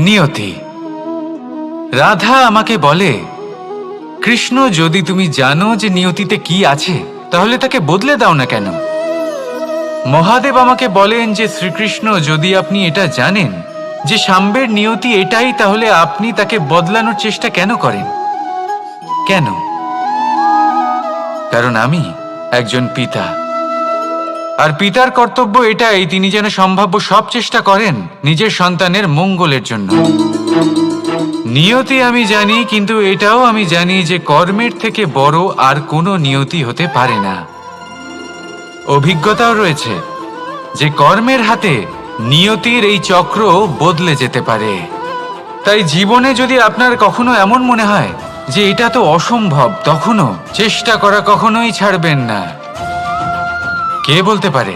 নিয়তি। রাধা আমাকে বলে, কৃষ্ণ, যদি তুমি জানো যে নিয়তিতে কি আছে তাহলে তাকে বদলে দাও না কেন? মহাদেব আমাকে বলেন যে শ্রীকৃষ্ণ, যদি আপনি এটা জানেন যে সাম্বের নিয়তি এটাই, তাহলে আপনি তাকে বদলানোর চেষ্টা কেন করেন? কেন? কারণ আমি একজন পিতা, আর পিতার কর্তব্য এটাই, তিনি যেন সম্ভাব্য সব চেষ্টা করেন নিজের সন্তানের মঙ্গলের জন্য। নিয়তি আমি জানি, কিন্তু এটাও আমি জানি যে কর্মের থেকে বড় আর কোনো নিয়তি হতে পারে না। অভিজ্ঞতাও রয়েছে যে কর্মের হাতে নিয়তির এই চক্র বদলে যেতে পারে। তাই জীবনে যদি আপনার কখনো এমন মনে হয় যে এটা তো অসম্ভব, তখনও চেষ্টা করা কখনোই ছাড়বেন না। কে বলতে পারে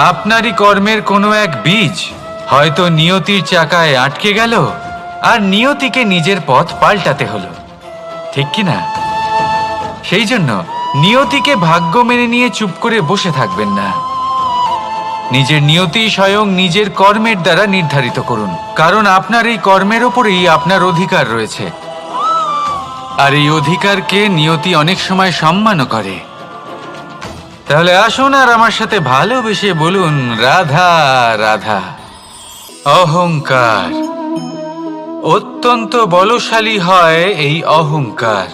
আপনারই কর্মের কোনো এক বীজ হয়তো নিয়তির চাকায় আটকে গেল, আর নিয়তিকে নিজের পথ পাল্টাতে হলো, ঠিক কি না? সেই জন্য নিয়তিকে ভাগ্য মেনে নিয়ে চুপ করে বসে থাকবেন না। নিজের নিয়তি স্বয়ং নিজের কর্মের দ্বারা নির্ধারিত করুন, কারণ আপনার এই কর্মের ওপরেই আপনার অধিকার রয়েছে, আর এই অধিকারকে নিয়তি অনেক সময় সম্মানও করে। তাহলে আসুন আর আমার সাথে ভালোবেসে বলুন, রাধা রাধা। অহংকার অত্যন্ত বলশালী হয়। এই অহংকার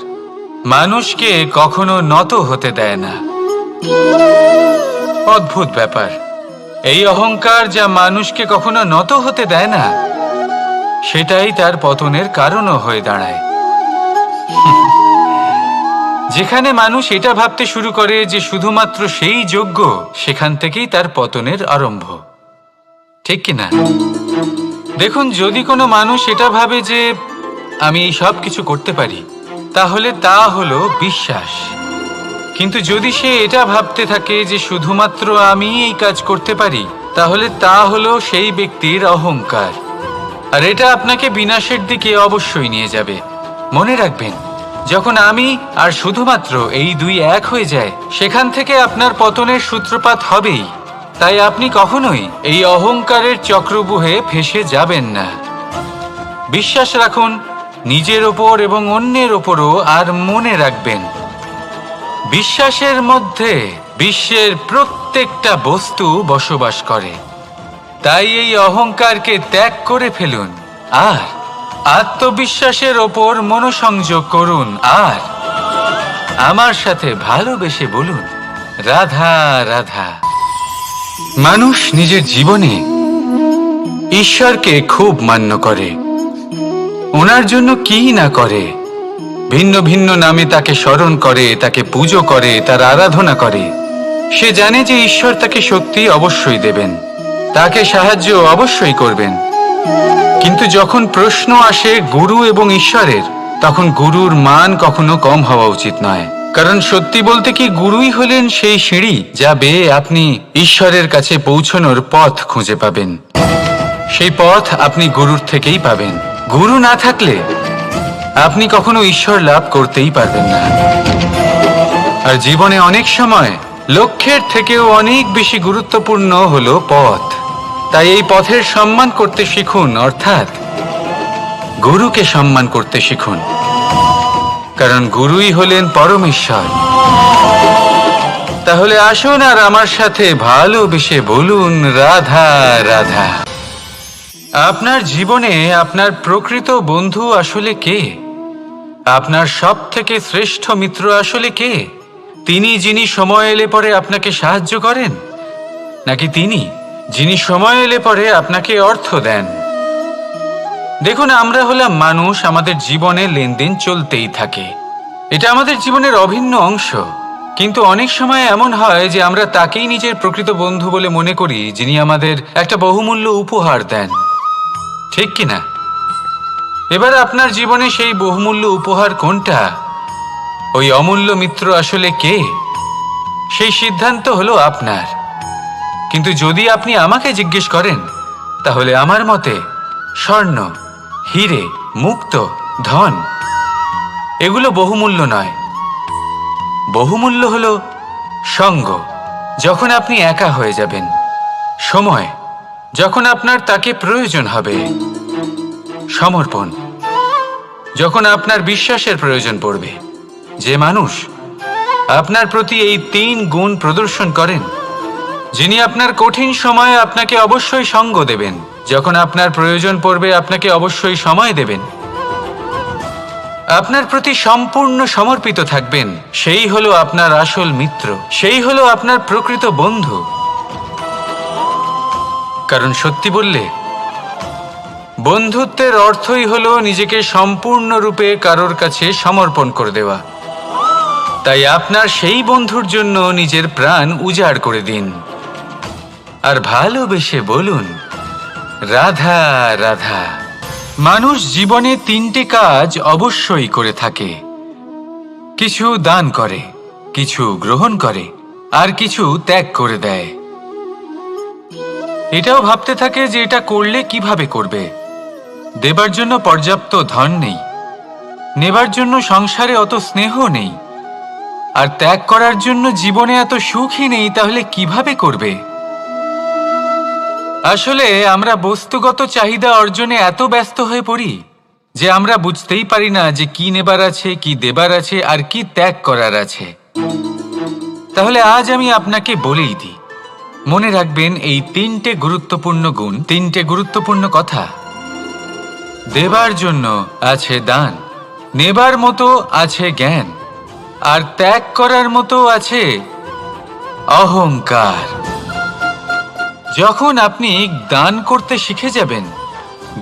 মানুষকে কখনো নত হতে দেয় না। অদ্ভুত ব্যাপার, এই অহংকার যা মানুষকে কখনো নত হতে দেয় না, সেটাই তার পতনের কারণও হয়ে দাঁড়ায়। যেখানে মানুষ এটা ভাবতে শুরু করে যে শুধুমাত্র সেই যোগ্য, সেখান থেকেই তার পতনের আরম্ভ, ঠিক কিনা? দেখুন, যদি কোনো মানুষ এটা ভাবে যে আমি এই সব কিছু করতে পারি, তাহলে তা হলো বিশ্বাস। কিন্তু যদি সে এটা ভাবতে থাকে যে শুধুমাত্র আমি এই কাজ করতে পারি, তাহলে তা হলো সেই ব্যক্তির অহংকার, আর এটা আপনাকে বিনাশের দিকে অবশ্যই নিয়ে যাবে। মনে রাখবেন, যখন আমি আর শুধুমাত্র এই দুই এক হয়ে যায়, সেখান থেকে আপনার পতনের সূত্রপাত হবেই। তাই আপনি কখনোই এই অহংকারের চক্রব্যূহে ফেঁসে যাবেন না। বিশ্বাস রাখুন নিজের ওপর এবং অন্যের ওপরও, আর মনে রাখবেন, বিশ্বাসের মধ্যে বিশ্বের প্রত্যেকটা বস্তু বসবাস করে। তাই এই অহংকারকে ত্যাগ করে ফেলুন আর আত্মবিশ্বাসের ওপর মনোসংযোগ করুন, আর আমার সাথে ভালোবেসে বলুন, রাধা রাধা। মানুষ নিজের জীবনে ঈশ্বরকে খুব মান্য করে, ওনার জন্য কি না করে। ভিন্ন ভিন্ন নামে তাকে স্মরণ করে, তাকে পুজো করে, তার আরাধনা করে। সে জানে যে ঈশ্বর তাকে শক্তি অবশ্যই দেবেন, তাকে সাহায্য অবশ্যই করবেন। কিন্তু যখন প্রশ্ন আসে গুরু এবং ঈশ্বরের, তখন গুরুর মান কখনো কম হওয়া উচিত নয়। কারণ সত্যি বলতে কি, গুরুই হলেন সেই সিঁড়ি যা বেয়ে আপনি ঈশ্বরের কাছে পৌঁছানোর পথ খুঁজে পাবেন। সেই পথ আপনি গুরুর থেকেই পাবেন। গুরু না থাকলে আপনি কখনো ঈশ্বর লাভ করতেই পারবেন না। আর জীবনে অনেক সময় লক্ষ্যের থেকেও অনেক বেশি গুরুত্বপূর্ণ হলো পথ। তাই এই পথের সম্মান করতে শিখুন, অর্থাৎ গুরুকে সম্মান করতে শিখুন, কারণ গুরুই হলেন পরমেশ্বর। তাহলে আসুন আর আমার সাথে ভালোবেসে বলুন, রাধা রাধা। আপনার জীবনে আপনার প্রকৃত বন্ধু আসলে কে? আপনার সব থেকে শ্রেষ্ঠ মিত্র আসলে কে? তিনি যিনি সময় এলে পরে আপনাকে সাহায্য করেন, নাকি তিনি যিনি সময় এলে পরে আপনাকে অর্থ দেন? দেখুন, আমরা হলাম মানুষ, আমাদের জীবনে লেনদেন চলতেই থাকে। এটা আমাদের জীবনের অভিন্ন অংশ। কিন্তু অনেক সময় এমন হয় যে আমরা তাকেই নিজের প্রকৃত বন্ধু বলে মনে করি, যিনি আমাদের একটা বহুমূল্য উপহার দেন, ঠিক কিনা? এবার আপনার জীবনে সেই বহুমূল্য উপহার কোনটা? ওই অমূল্য মিত্র আসলে কে? সেই সিদ্ধান্ত হলো আপনার। কিন্তু যদি আপনি আমাকে জিজ্ঞেস করেন, তাহলে আমার মতে স্বর্ণ, হিরে, মুক্ত, ধন এগুলো বহুমূল্য নয়। বহুমূল্য হলো সঙ্গ, যখন আপনি একা হয়ে যাবেন, সময়, যখন আপনার তাকে প্রয়োজন হবে, সমর্পণ, যখন আপনার বিশ্বাসের প্রয়োজন পড়বে। যে মানুষ আপনার প্রতি এই 3 গুণ প্রদর্শন করেন, যিনি আপনার কঠিন সময়ে আপনাকে অবশ্যই সঙ্গ দেবেন, যখন আপনার প্রয়োজন পড়বে আপনাকে অবশ্যই সময় দেবেন, আপনার প্রতি সম্পূর্ণ সমর্পিত থাকবেন, সেই হলো আপনার আসল মিত্র, সেই হলো আপনার প্রকৃত বন্ধু। কারণ সত্যি বললে, বন্ধুত্বের অর্থই হলো নিজেকে সম্পূর্ণরূপে কারোর কাছে সমর্পণ করে দেওয়া। তাই আপনার সেই বন্ধুর জন্য নিজের প্রাণ উজাড় করে দিন আর ভালোবেসে বলুন, রাধা রাধা। মানুষ জীবনে 3টে কাজ অবশ্যই করে থাকে। কিছু দান করে, কিছু গ্রহণ করে, আর কিছু ত্যাগ করে দেয়। এটাও ভাবতে থাকে যে এটা করলে কিভাবে করবে। দেবার জন্য পর্যাপ্ত ধন নেই, নেবার জন্য সংসারে অত স্নেহ নেই, আর ত্যাগ করার জন্য জীবনে এত সুখই নেই, তাহলে কিভাবে করবে? আসলে আমরা বস্তুগত চাহিদা অর্জনে এত ব্যস্ত হয়ে পড়ি যে আমরা বুঝতেই পারি না যে কি নেবার আছে, কি দেবার আছে, আর কি ত্যাগ করার আছে। তাহলে আজ আমি আপনাকে বলেই দিই, মনে রাখবেন এই 3টে গুরুত্বপূর্ণ গুণ, 3টে গুরুত্বপূর্ণ কথা। দেবার জন্য আছে দান, নেবার মতো আছে জ্ঞান, আর ত্যাগ করার মতো আছে অহংকার। যখন আপনি দান করতে শিখে যাবেন,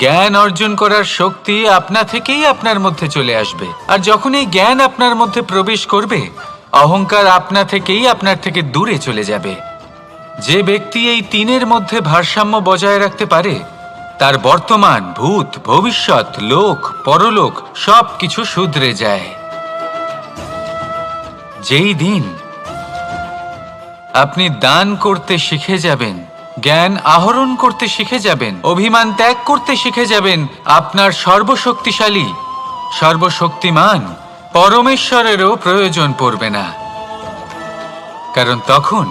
জ্ঞান অর্জন করার শক্তি আপনা থেকেই আপনার মধ্যে চলে আসবে। আর যখন এই জ্ঞান আপনার মধ্যে প্রবেশ করবে, অহংকার আপনা থেকেই আপনার থেকে দূরে চলে যাবে। যে ব্যক্তি এই 3-এর মধ্যে ভারসাম্য বজায় রাখতে পারে, তার বর্তমান, ভূত, ভবিষ্যৎ, লোক, পরলোক সব কিছু শুধরে যায়। যেই দিন আপনি দান করতে শিখে যাবেন, জ্ঞান আহরণ করতে শিখে যাবেন, অভিমান ত্যাগ করতে শিখে যাবেন, আপনার সর্বশক্তিশালী, সর্বশক্তিমান পরমেশ্বরেরও প্রয়োজন পড়বে না। কারণ তখন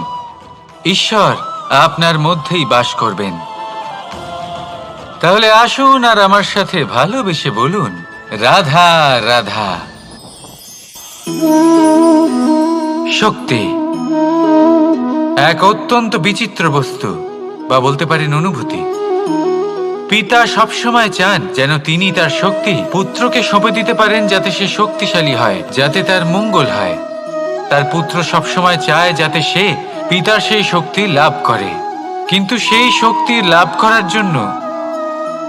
ঈশ্বর আপনার মধ্যেই বাস করবেন। তাহলে আসুন আর আমার সাথে ভালোবেসে বলুন, রাধা রাধা। শক্তি এক অত্যন্ত বিচিত্র বস্তু, বা বলতে পারেন অনুভূতি। পিতা সবসময় চান যেন তিনি তার শক্তি পুত্রকে সঁপে দিতে পারেন, যাতে সে শক্তিশালী হয়, যাতে তার মঙ্গল হয়। তার পুত্র সবসময় চায় যাতে সে পিতার সেই শক্তি লাভ করে। কিন্তু সেই শক্তি লাভ করার জন্য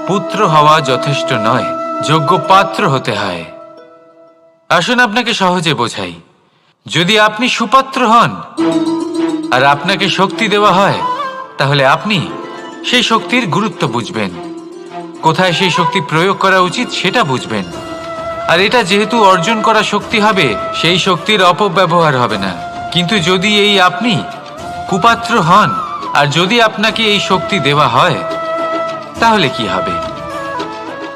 পুত্র হওয়া যথেষ্ট নয়, যোগ্য পাত্র হতে হয়। আসুন আপনাকে সহজে বোঝাই। যদি আপনি সুপাত্র হন আর আপনাকে শক্তি দেওয়া হয়, তাহলে আপনি সেই শক্তির গুরুত্ব বুঝবেন, কোথায় সেই শক্তি প্রয়োগ করা উচিত সেটা বুঝবেন। আর এটা যেহেতু অর্জন করা শক্তি হবে, সেই শক্তির অপব্যবহার হবে না। কিন্তু যদি এই আপনি কুপাত্র হন আর যদি আপনাকে এই শক্তি দেওয়া হয়, তাহলে কি হবে?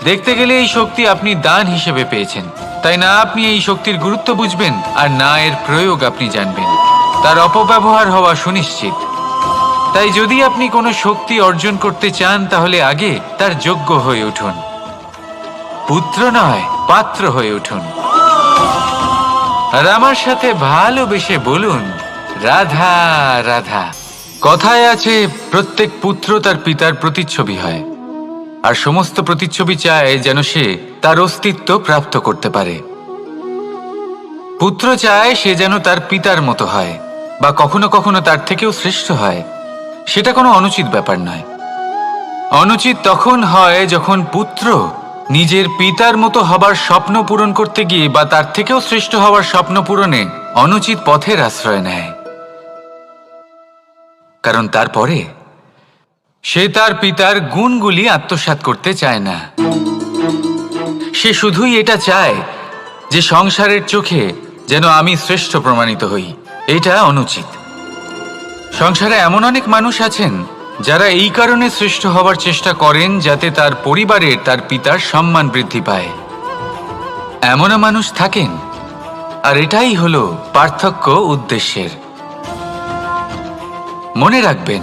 দেখতে গেলে এই শক্তি আপনি দান হিসেবে পেয়েছেন, তাই না আপনি এই শক্তির গুরুত্ব বুঝবেন আর না এর প্রয়োগ আপনি জানবেন। তার অপব্যবহার হওয়া সুনিশ্চিত। তাই যদি আপনি কোনো শক্তি অর্জন করতে চান, তাহলে আগে তার যোগ্য হয়ে উঠুন। পুত্র নয়, পাত্র হয়ে উঠুন। আর আমার সাথে ভালোবেসে বলুন, রাধা রাধা। কথায় আছে, প্রত্যেক পুত্র তার পিতার প্রতিচ্ছবি হয়, আর সমস্ত প্রতিচ্ছবি চায় যেন সে তার অস্তিত্ব প্রাপ্ত করতে পারে। পুত্র চায় সে যেন তার পিতার মতো হয়, বা কখনো কখনো তার থেকেও শ্রেষ্ঠ হয়। সেটা কোনো অনুচিত ব্যাপার নয়। অনুচিত তখন হয় যখন পুত্র নিজের পিতার মতো হবার স্বপ্ন পূরণ করতে গিয়ে বা তার থেকেও শ্রেষ্ঠ হওয়ার স্বপ্ন পূরণে অনুচিত পথের আশ্রয় নেয়। কারণ তারপরে সে তার পিতার গুণগুলি আত্মসাৎ করতে চায় না। সে শুধুই এটা চায় যে সংসারের চোখে যেন আমি শ্রেষ্ঠ প্রমাণিত হই। এটা অনুচিত। সংসারে এমন অনেক মানুষ আছেন যারা এই কারণে শ্রেষ্ঠ হবার চেষ্টা করেন যাতে তার পরিবারের, তার পিতার সম্মান বৃদ্ধি পায়। এমনও মানুষ থাকেন, আর এটাই হলো পার্থক্য উদ্দেশ্যের। মনে রাখবেন,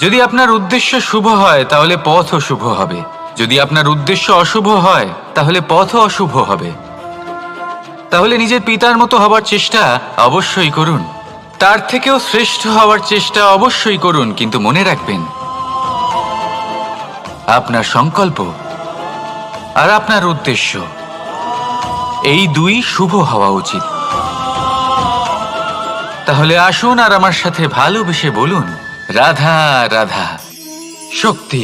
যদি আপনার উদ্দেশ্য শুভ হয় তাহলে পথও শুভ হবে, যদি আপনার উদ্দেশ্য অশুভ হয় তাহলে পথও অশুভ হবে। তাহলে নিজের পিতার মতো হবার চেষ্টা অবশ্যই করুন, তার থেকেও শ্রেষ্ঠ হওয়ার চেষ্টা অবশ্যই করুন, কিন্তু মনে রাখবেন আপনার সংকল্প আর আপনার উদ্দেশ্য এই দুই শুভ হওয়া উচিত। তাহলে আসুন আর আমার সাথে ভালোবেসে বলুন, রাধা রাধা। শক্তি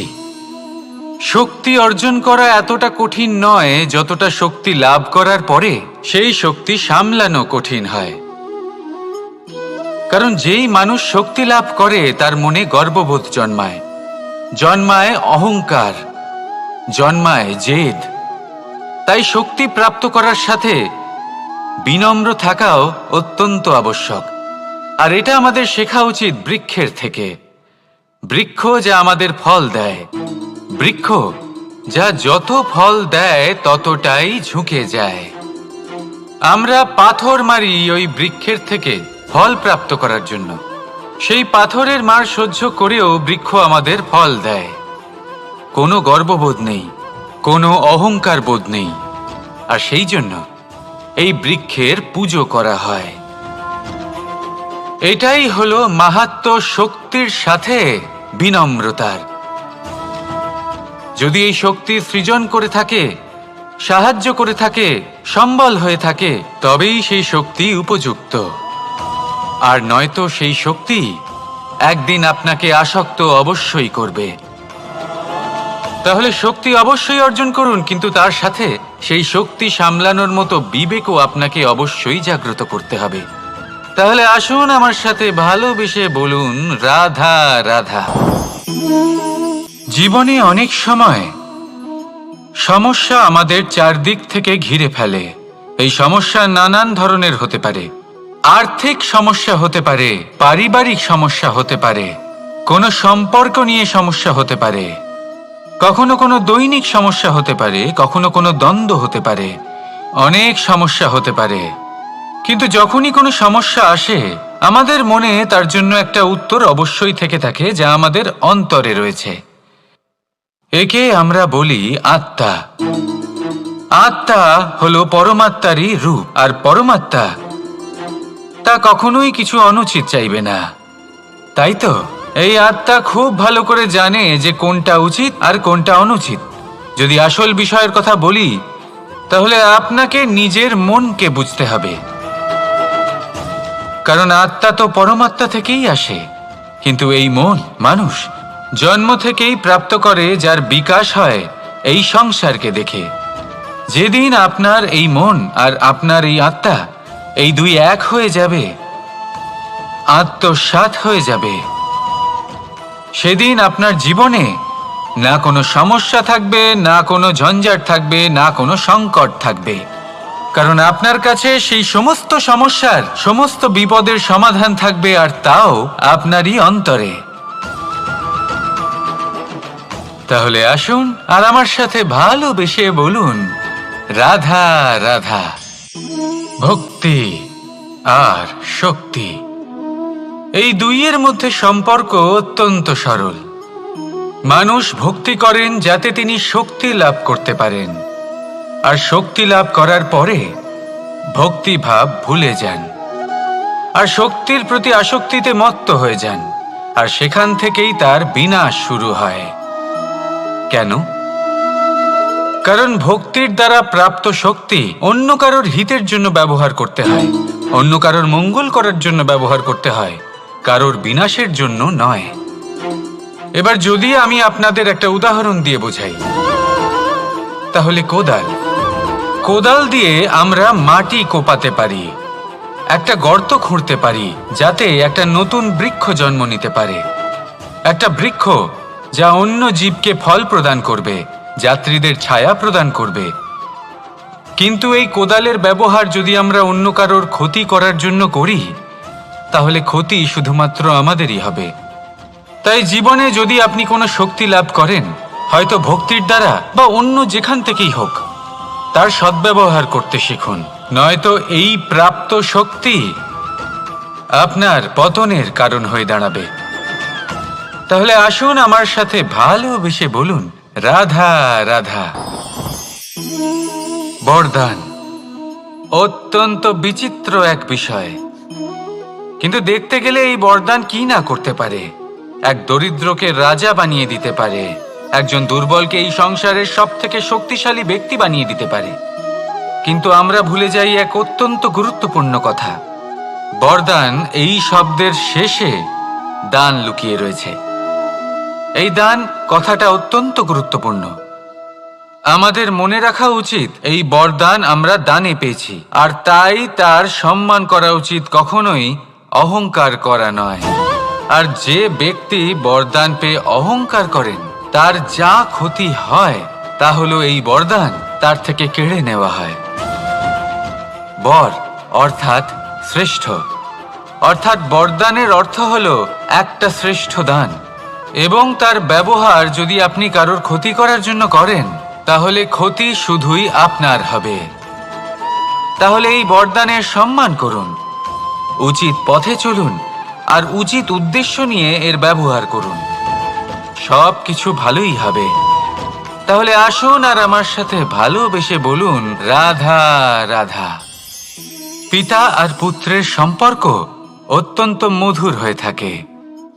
শক্তি অর্জন করা এতটা কঠিন নয় যতটা শক্তি লাভ করার পরে সেই শক্তি সামলানো কঠিন হয়। কারণ যেই মানুষ শক্তি লাভ করে তার মনে গর্ববোধ জন্মায়, জন্মায় অহংকার, জন্মায় জেদ। তাই শক্তি প্রাপ্ত করার সাথে বিনম্র থাকাও অত্যন্ত আবশ্যক। আর এটা আমাদের শেখা উচিত বৃক্ষের থেকে। বৃক্ষ যা আমাদের ফল দেয়, বৃক্ষ যা যত ফল দেয় ততটাই ঝুঁকে যায়। আমরা পাথর মারি ওই বৃক্ষের থেকে ফল প্রাপ্ত করার জন্য। সেই পাথরের মার সহ্য করেও বৃক্ষ আমাদের ফল দেয়। কোনো গর্ববোধ নেই, কোনো অহংকার বোধ নেই, আর সেই জন্য এই বৃক্ষের পুজো করা হয়। এটাই হলো মাহাত্ম্য শক্তির সাথে বিনম্রতার। যদি এই শক্তি সৃজন করে থাকে, সাহায্য করে থাকে, সম্বল হয়ে থাকে, তবেই সেই শক্তি উপযুক্ত। আর নয়তো সেই শক্তি একদিন আপনাকে আসক্ত অবশ্যই করবে। তাহলে শক্তি অবশ্যই অর্জন করুন, কিন্তু তার সাথে সেই শক্তি সামলানোর মতো বিবেকও আপনাকে অবশ্যই জাগ্রত করতে হবে। তাহলে আসুন আমার সাথে ভালোবেসে বলুন, রাধা রাধা। জীবনে অনেক সময় সমস্যা আমাদের চারদিক থেকে ঘিরে ফেলে। এই সমস্যা নানান ধরনের হতে পারে। আর্থিক সমস্যা হতে পারে, পারিবারিক সমস্যা হতে পারে, কোনো সম্পর্ক নিয়ে সমস্যা হতে পারে, কখনো কোনো দৈনিক সমস্যা হতে পারে, কখনো কোনো দ্বন্দ্ব হতে পারে, অনেক সমস্যা হতে পারে। কিন্তু যখনই কোনো সমস্যা আসে আমাদের মনে তার জন্য একটা উত্তর অবশ্যই থেকে থাকে, যা আমাদের অন্তরে রয়েছে। একে আমরা বলি আত্মা। আত্মা হলো পরমাত্মারই রূপ, আর পরমাত্মা তা কখনোই কিছু অনুচিত চাইবে না, তাই তো? এই আত্মা খুব ভালো করে জানে যে কোনটা উচিত আর কোনটা অনুচিত। যদি আসল বিষয়ের কথা বলি তাহলে আপনাকে নিজের মনকে বুঝতে হবে, কারণ আত্মা তো পরমাত্মা থেকেই আসে। কিন্তু এই মন মানুষ জন্ম থেকেই প্রাপ্ত করে, যার বিকাশ হয় এই সংসারকে দেখে। যেদিন আপনার এই মন আর আপনার এই আত্মা এই দুই এক হয়ে যাবে, আত্মসাৎ হয়ে যাবে, সেদিন আপনার জীবনে না কোনো সমস্যা থাকবে, না কোনো ঝঞ্ঝাট থাকবে, না কোনো সংকট থাকবে। কারণ আপনার কাছে সেই সমস্ত সমস্যার, সমস্ত বিপদের সমাধান থাকবে, আর তাও আপনারই অন্তরে। তাহলে আসুন আর আমার সাথে ভালোবেসে বলুন, রাধা রাধা। ভক্তি আর শক্তি এই দুইয়ের মধ্যে সম্পর্ক অত্যন্ত সরল। মানুষ ভক্তি করেন যাতে তিনি শক্তি লাভ করতে পারেন, আর শক্তি লাভ করার পরে ভক্তিভাব ভুলে যান, আর শক্তির প্রতি আসক্তিতে মত্ত হয়ে যান, আর সেখান থেকেই তার বিনাশ শুরু হয়। কেন? কারণ ভক্তির দ্বারা প্রাপ্ত শক্তি অন্য কারোর হিতের জন্য ব্যবহার করতে হয়, অন্য কারোর মঙ্গল করার জন্য ব্যবহার করতে হয়, কারোর বিনাশের জন্য নয়। এবার যদি আমি আপনাদের একটা উদাহরণ দিয়ে বোঝাই, তাহলে কোদাল দিয়ে আমরা মাটি কোপাতে পারি, একটা গর্ত খুঁড়তে পারি, যাতে একটা নতুন বৃক্ষ জন্ম নিতে পারে। একটা বৃক্ষ যা অন্য জীবকে ফল প্রদান করবে, যাত্রীদের ছায়া প্রদান করবে। কিন্তু এই কোদালের ব্যবহার যদি আমরা অন্য কারোর ক্ষতি করার জন্য করি, তাহলে ক্ষতি শুধুমাত্র আমাদেরই হবে। তাই জীবনে যদি আপনি কোনো শক্তি লাভ করেন, হয়তো ভক্তির দ্বারা বা অন্য যেখান থেকেই হোক, তার সদ্ব্যবহার করতে শিখুন, নয়তো এই প্রাপ্ত শক্তি আপনার পতনের কারণ হয়ে দাঁড়াবে। তাহলে আসুন আমার সাথে ভালোবেসে বলুন, রাধা রাধা। বরদান অত্যন্ত বিচিত্র এক বিষয়, কিন্তু দেখতে গেলে এই বরদান কি না করতে পারে। এক দরিদ্রকে রাজা বানিয়ে দিতে পারে, একজন দুর্বলকে এই সংসারের সবথেকে শক্তিশালী ব্যক্তি বানিয়ে দিতে পারে। কিন্তু আমরা ভুলে যাই এক অত্যন্ত গুরুত্বপূর্ণ কথা। বরদান এই শব্দের শেষে দান লুকিয়ে রয়েছে। এই দান কথাটা অত্যন্ত গুরুত্বপূর্ণ। আমাদের মনে রাখা উচিত এই বরদান আমরা দানে পেয়েছি, আর তাই তার সম্মান করা উচিত, কখনোই অহংকার করা নয়। আর যে ব্যক্তি বরদান পেয়ে অহংকার করেন তার যা ক্ষতি হয় তা হলো এই বরদান তার থেকে কেড়ে নেওয়া হয়। বর অর্থাৎ শ্রেষ্ঠ, অর্থাৎ বরদানের অর্থ হলো একটা শ্রেষ্ঠ দান, এবং তার ব্যবহার যদি আপনি কারোর ক্ষতি করার জন্য করেন তাহলে ক্ষতি শুধুই আপনার হবে। তাহলে এই বরদানের সম্মান করুন, উচিত পথে চলুন, আর উচিত উদ্দেশ্য নিয়ে এর ব্যবহার করুন, সব কিছু ভালোই হবে। তাহলে আসুন আর আমার সাথে ভালোবেসে বলুন, রাধা রাধা। পিতা আর পুত্রের সম্পর্ক অত্যন্ত মধুর হয়ে থাকে।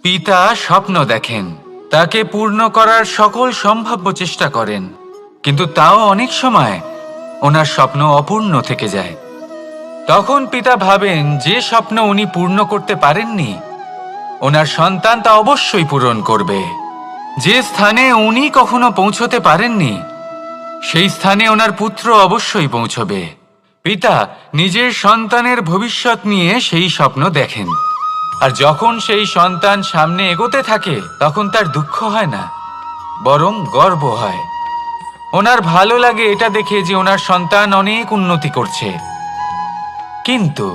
পিতা স্বপ্ন দেখেন, তাকে পূর্ণ করার সকল সম্ভাব্য চেষ্টা করেন, কিন্তু তাও অনেক সময় ওনার স্বপ্ন অপূর্ণ থেকে যায়। তখন পিতা ভাবেন যে স্বপ্ন উনি পূর্ণ করতে পারেননি ওনার সন্তান তা অবশ্যই পূরণ করবে। যে স্থানে উনি কখনো পৌঁছতে পারেননি সেই স্থানে ওনার পুত্র অবশ্যই পৌঁছবে। পিতা নিজের সন্তানের ভবিষ্যৎ নিয়ে সেই স্বপ্ন দেখেন, আর যখন সেই সন্তান সামনে এগোতে থাকে তখন তার দুঃখ হয় না, বরং গর্ব হয়। ওনার ভালো লাগে এটা দেখে যে ওনার সন্তান অনেক উন্নতি করছে। কিন্তু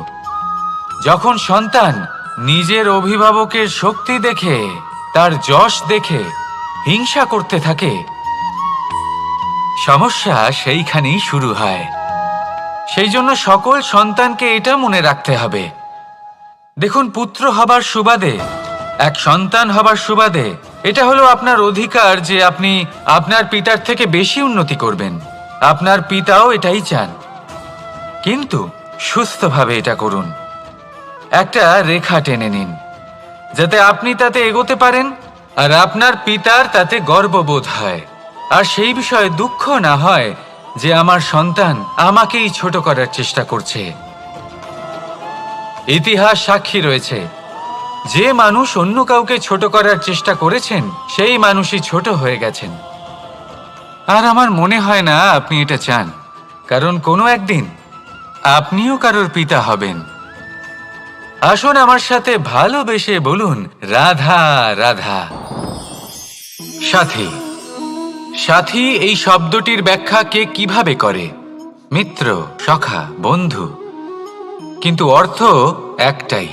যখন সন্তান নিজের অভিভাবকের শক্তি দেখে, তার যশ দেখে হিংসা করতে থাকে, সমস্যা সেইখানেই শুরু হয়। সেই জন্য সকল সন্তানকে এটা মনে রাখতে হবে, দেখুন, পুত্র হবার সুবাদে, এক সন্তান হবার সুবাদে এটা হলো আপনার অধিকার যে আপনি আপনার পিতার থেকে বেশি উন্নতি করবেন। আপনার পিতাও এটাই চান, কিন্তু সুস্থভাবে এটা করুন। একটা রেখা টেনে নিন যাতে আপনি তাতে এগোতে পারেন আর আপনার পিতার তাতে গর্ববোধ হয়, আর সেই বিষয়ে দুঃখ না হয় যে আমার সন্তান আমাকেই ছোট করার চেষ্টা করছে। ইতিহাস সাক্ষী রয়েছে, যে মানুষ অন্য কাউকে ছোট করার চেষ্টা করেছেন সেই মানুষই ছোট হয়ে গেছেন। আর আমার মনে হয় না আপনি এটা চান, কারণ কোনো একদিন আপনিও কারোর পিতা হবেন। আসুন আমার সাথে ভালোবেসে বলুন, রাধা রাধা। সাথী। সাথী এই শব্দটির ব্যাখ্যা কে কিভাবে করে? মিত্র, সখা, বন্ধু, কিন্তু অর্থ একটাই।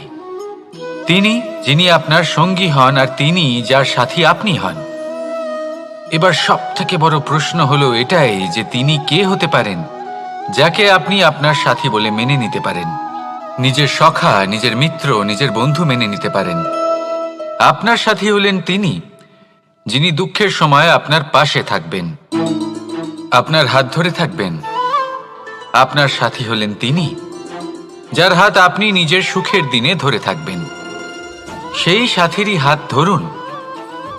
তিনি যিনি আপনার সঙ্গী হন আর তিনি যার সাথী আপনি হন। এবার সব থেকে বড় প্রশ্ন হলো এটাই যে তিনি কে হতে পারেন যাকে আপনি আপনার সাথী বলে মেনে নিতে পারেন, নিজের সখা, নিজের মিত্র, নিজের বন্ধু মেনে নিতে পারেন। আপনার সাথী হলেন তিনি যিনি দুঃখের সময় আপনার পাশে থাকবেন, আপনার হাত ধরে থাকবেন। আপনার সাথী হলেন তিনি যার হাত আপনি নিজের সুখের দিনে ধরে থাকবেন। সেই সাথীরই হাত ধরুন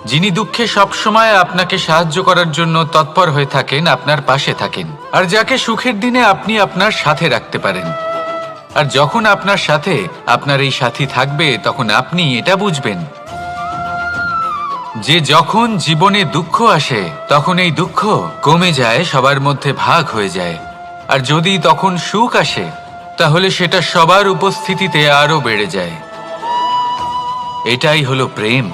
যিনি দুঃখে সবসময় আপনাকে সাহায্য করার জন্য তৎপর হয়ে থাকেন, আপনার পাশে থাকেন, আর যাকে সুখের দিনে আপনি আপনার সাথে রাখতে পারেন। আর যখন আপনার সাথে আপনার এই সাথী থাকবে তখন আপনি এটা বুঝবেন যে যখন জীবনে দুঃখ আসে তখন এই দুঃখ কমে যায়, সবার মধ্যে ভাগ হয়ে যায়। আর যদি তখন সুখ আসে তাহলে সেটা সবার উপস্থিতিতে আরো বেড়ে যায়। এটাই হলো প্রেম,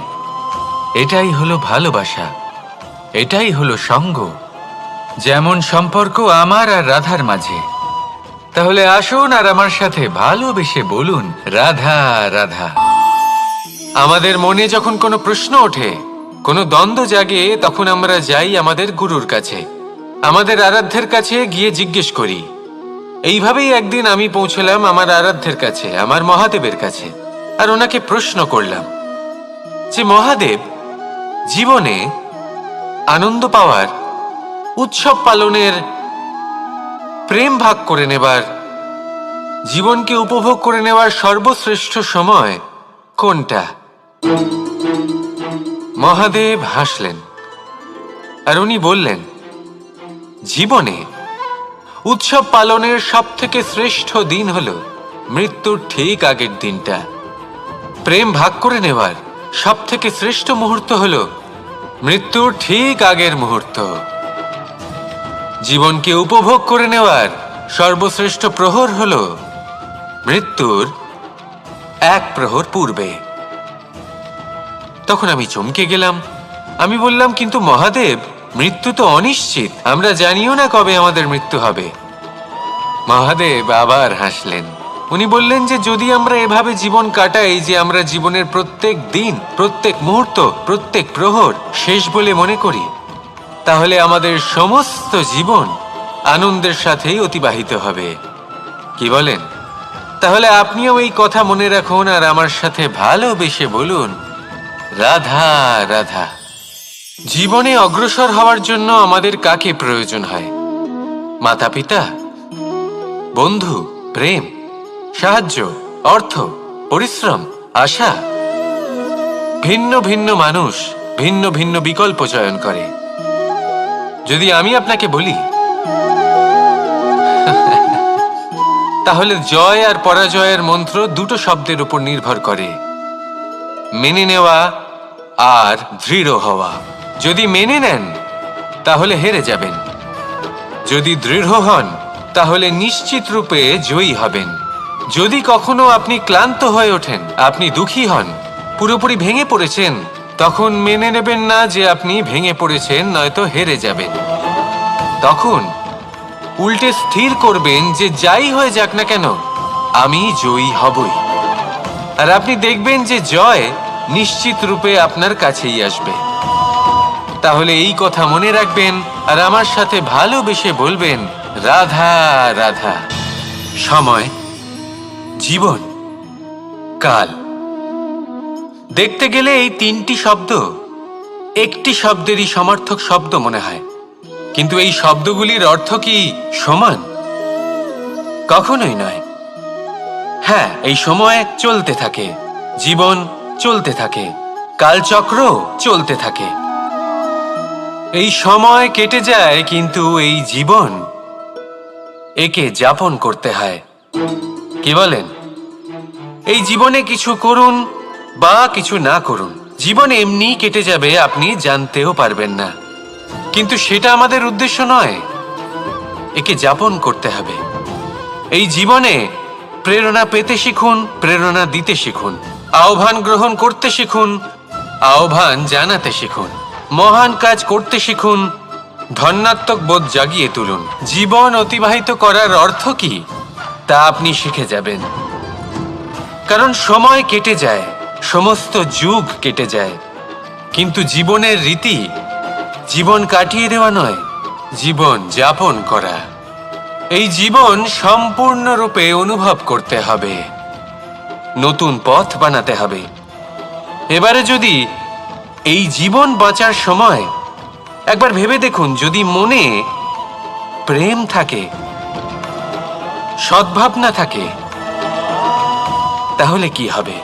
এটাই হলো ভালোবাসা, এটাই হলো সঙ্গ, যেমন সম্পর্ক আমার আর রাধার মাঝে। তাহলে আসুন আর আমার সাথে ভালোবেসে বলুন, রাধা রাধা। আমাদের মনে যখন কোনো প্রশ্ন ওঠে, কোনো দ্বন্দ্ব জাগে, তখন আমরা যাই আমাদের গুরুর কাছে। আমাদের আরাধ্যের কাছে গিয়ে জিজ্ঞেস করি। এইভাবেই একদিন আমি পৌঁছলাম আমার আরাধ্যের কাছে, আমার মহাদেবের কাছে, আর ওনাকে প্রশ্ন করলাম যে মহাদেব, জীবনে আনন্দ পাওয়ার, উৎসব পালনের, প্রেম ভাগ করে নেবার, জীবনকে উপভোগ করে নেওয়ার সর্বশ্রেষ্ঠ সময় কোনটা? মহাদেব হাসলেন আর উনি বললেন, জীবনে উৎসব পালনের সব থেকে শ্রেষ্ঠ দিন হলো মৃত্যুর ঠিক আগের দিনটা। প্রেম ভাগ করে নেওয়ার সব থেকে শ্রেষ্ঠ মুহূর্ত হলো মৃত্যুর ঠিক আগের মুহূর্ত। জীবনকে উপভোগ করে নেওয়ার সর্বশ্রেষ্ঠ প্রহর হলো মৃত্যুর এক প্রহর পূর্বে। তখন আমি চমকে গেলাম। আমি বললাম, কিন্তু মহাদেব, মৃত্যু তো অনিশ্চিত, আমরা জানিও না কবে আমাদের মৃত্যু হবে। মহাদেব আবার হাসলেন। উনি বললেন যে যদি আমরা এভাবে জীবন কাটাই যে আমরা জীবনের প্রত্যেক দিন, প্রত্যেক মুহূর্ত, প্রত্যেক প্রহর শেষ বলে মনে করি, তাহলে আমাদের সমস্ত জীবন আনন্দের সাথেই অতিবাহিত হবে। কি বলেন? তাহলে আপনিও এই কথা মনে রাখুন আর আমার সাথে ভালোবেসে বলুন, রাধা রাধা। জীবনে অগ্রসর হওয়ার জন্য আমাদের কাকে প্রয়োজন হয়? মাতা পিতা, বন্ধু, প্রেম, সাহায্য, অর্থ, পরিশ্রম, আশা। ভিন্ন ভিন্ন মানুষ ভিন্ন ভিন্ন বিকল্প চয়ন করে। যদি আমি আপনাকে বলি, তাহলে জয় আর পরাজয়ের মন্ত্র দুটো শব্দের উপর নির্ভর করে, মেনে নেওয়া আর দৃঢ় হওয়া। যদি মেনে নেন তাহলে হেরে যাবেন, যদি দৃঢ় হন তাহলে নিশ্চিত রূপে জয়ী হবেন। যদি কখনো আপনি ক্লান্ত হয়ে ওঠেন, আপনি দুঃখী হন, পুরোপুরি ভেঙে পড়েছেন, তখন মেনে নেবেন না যে আপনি ভেঙে পড়েছেন, নয়তো হেরে যাবেন। তখন উল্টে স্থির করবেন যে যাই হয়ে যাক না কেন, আমি জয়ী হবই। আর আপনি দেখবেন যে জয় নিশ্চিত রূপে আপনার কাছেই আসবে। তাহলে এই কথা মনে রাখবেন আর আমার সাথে ভালোবেসে বলবেন, রাধা রাধা। সময়, জীবন, কাল। দেখতে গেলে এই তিনটি শব্দ একটি শব্দেরই সমার্থক শব্দ মনে হয়, কিন্তু এই শব্দগুলির অর্থ কি সমান? কখনোই নয়। হ্যাঁ, এই সময় চলতে থাকে, জীবন চলতে থাকে, কালচক্র চলতে থাকে। এই সময় কেটে যায়, কিন্তু এই জীবন, একে যাপন করতে হয়। কি বলেন? এই জীবনে কিছু করুন বা কিছু না করুন, জীবন এমনি কেটে যাবে, আপনি জানতেও পারবেন না। কিন্তু সেটা আমাদের উদ্দেশ্য নয়, একে যাপন করতে হবে। এই জীবনে প্রেরণা পেতে শিখুন, প্রেরণা দিতে শিখুন, আহ্বান গ্রহণ করতে শিখুন, আহ্বান জানাতে শিখুন, মহান কাজ করতে শিখুন, ধন্যাত্মক বোধ জাগিয়ে তুলুন। জীবন অতিবাহিত করার অর্থ কি তা আপনি শিখে যাবেন। কারণ সময় কেটে যায়, সমস্ত যুগ কেটে যায়, কিন্তু জীবনের রীতি জীবন কাটিয়ে দেওয়া নয়, জীবন যাপন করা। এই জীবন সম্পূর্ণরূপে অনুভব করতে হবে, নতুন পথ বানাতে হবে। এবারে যদি এই জীবন বাঁচার সময় একবার ভেবে দেখুন, যদি মনে প্রেম থাকে, সদ্ভাবনা থাকে, তাহলে কি হবে?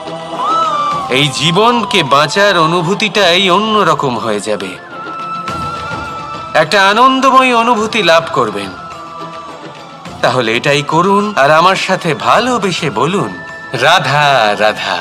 এই জীবনকে বাঁচার অনুভূতিটাই অন্যরকম হয়ে যাবে, একটা আনন্দময় অনুভূতি লাভ করবেন। তাহলে এটাই করুন আর আমার সাথে ভালোবেসে বলুন, রাধা রাধা।